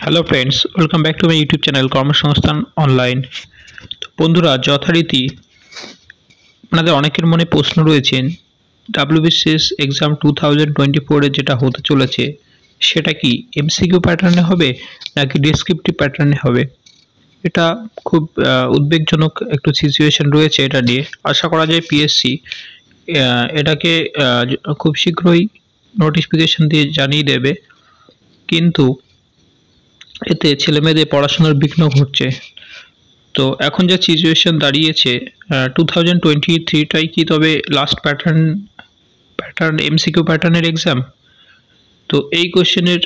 Hello friends, welcome back to my YouTube channel কর্মসংস্থান online. তো বন্ধুরা, যথারীতি আপনাদের অনেকের মনে প্রশ্ন রয়েছেন, ডাব্লিউবিসিএস এক্সাম 2024-এ যেটা হতে চলেছে সেটা কি এমসিকিউ প্যাটার্নে হবে নাকি ডেসক্রিপটিভ প্যাটার্নে হবে। এটা খুব উদ্বেগজনক একটু সিচুয়েশন রয়েছে। এটা নিয়ে আশা করা যায় পিএসসি এটাকে খুব শীঘ্রই নোটিফিকেশন দিয়ে জানিয়ে দেবে, কিন্তু এতে ছেলেমেয়েদের পড়াশোনার বিঘ্ন ঘটছে। তো এখন যা সিচুয়েশন দাঁড়িয়েছে, 2023টাই কি তবে লাস্ট প্যাটার্ন এমসিকিউ প্যাটার্নের এক্সাম? তো এই কোশ্চেনের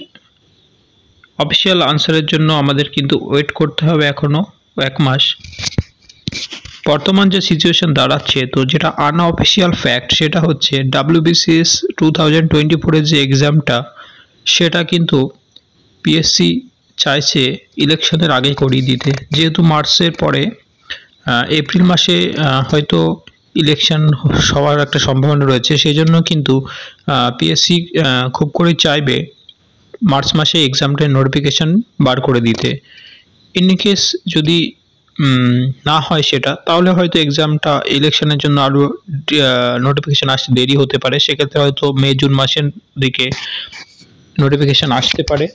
অফিসিয়াল আনসারের জন্য আমাদের কিন্তু ওয়েট করতে হবে এখনও 1 মাস। বর্তমান যে সিচুয়েশন দাঁড়াচ্ছে, তো যেটা আনঅফিসিয়াল ফ্যাক্ট সেটা হচ্ছে ডাব্লিউবিসিএস 2024-এর যে এক্সামটা সেটা কিন্তু পিএসসি চাইছে ইলেকশনের আগে করিয়ে দিতে, যেহেতু মার্চের পরে এপ্রিল মাসে হয়তো ইলেকশন হওয়ার একটা সম্ভাবনা রয়েছে। সেই জন্য কিন্তু পিএসসি খুব করে চাইবে মার্চ মাসে এক্সামটার নোটিফিকেশান বার করে দিতে। ইন কেস যদি না হয় সেটা, তাহলে হয়তো এক্সামটা ইলেকশনের জন্য আরও নোটিফিকেশান আসতে দেরি হতে পারে। সেক্ষেত্রে হয়তো মে জুন মাসের দিকে নোটিফিকেশান আসতে পারে,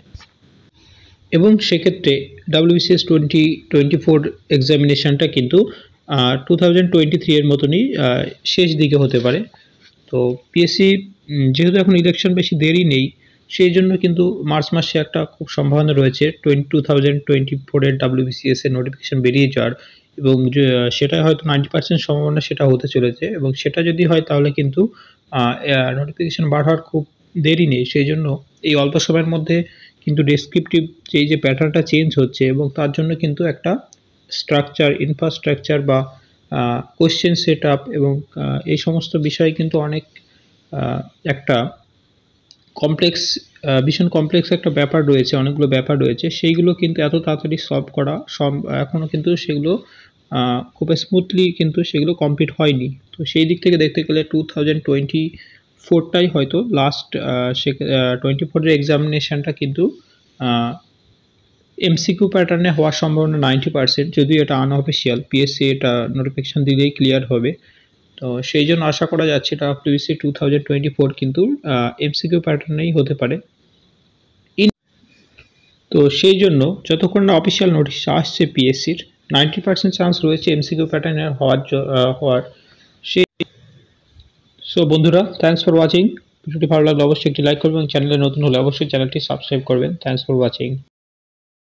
এবং সেক্ষেত্রে ডাব্লিউবিসিএস 2024 এক্সামিনেশানটা কিন্তু 2023 এর মতনই শেষ দিকে হতে পারে। তো পিএসসি যেহেতু এখন ইলেকশন বেশি দেরি নেই, সেই জন্য কিন্তু মার্চ মাসে একটা খুব সম্ভাবনা রয়েছে 2024-এর ডাব্লিউবিসিএস এর নোটিফিকেশান বেরিয়ে যাওয়ার, এবং সেটা হয়তো 90% সম্ভাবনা সেটা হতে চলেছে। এবং সেটা যদি হয় তাহলে কিন্তু নোটিফিকেশান বার হওয়ার খুব দেরি নেই। সেই জন্য এই অল্প সময়ের মধ্যে কিন্তু ডেসক্রিপটিভ যে প্যাটার্নটা চেঞ্জ হচ্ছে, এবং তার জন্য কিন্তু একটা ইনফ্রাস্ট্রাকচার বা কোশ্চেন সেট আপ এবং এই সমস্ত বিষয় কিন্তু অনেক একটা ভীষণ কমপ্লেক্স একটা ব্যাপার রয়েছে, অনেকগুলো ব্যাপার রয়েছে। সেইগুলো কিন্তু এত তাড়াতাড়ি সলভ করা এখনও কিন্তু সেগুলো খুব স্মুথলি কিন্তু সেগুলো কমপ্লিট হয়নি। তো সেই দিক থেকে দেখতে গেলে 2024টাই হয়তো লাস্ট 24-এর এক্সামিনেশানটা কিন্তু এমসিকিউ প্যাটার্নে হওয়ার সম্ভাবনা 90%, যদিও এটা আনঅফিসিয়াল। পিএসসি এটা নোটিফিকেশান দিলেই ক্লিয়ার হবে। তো সেই জন্য আশা করা যাচ্ছে ডাব্লিউবিসিএস 2024 কিন্তু এমসিকিউ প্যাটার্নেই হতে পারে। তো সেই জন্য যতক্ষণ না অফিসিয়াল নোটিশ আসছে পিএসসির, 90% চান্স রয়েছে এমসিকিউ প্যাটার্নের হওয়ার। সো বন্ধুরা, থ্যাংকস ফর ওয়াচিং। ভিডিওটি ভালো লাগলে অবশ্যই একটি লাইক করবেন এবং চ্যানেলে নতুন হলে অবশ্যই চ্যানেলটি সাবস্ক্রাইব করবেন। Thanks for watching.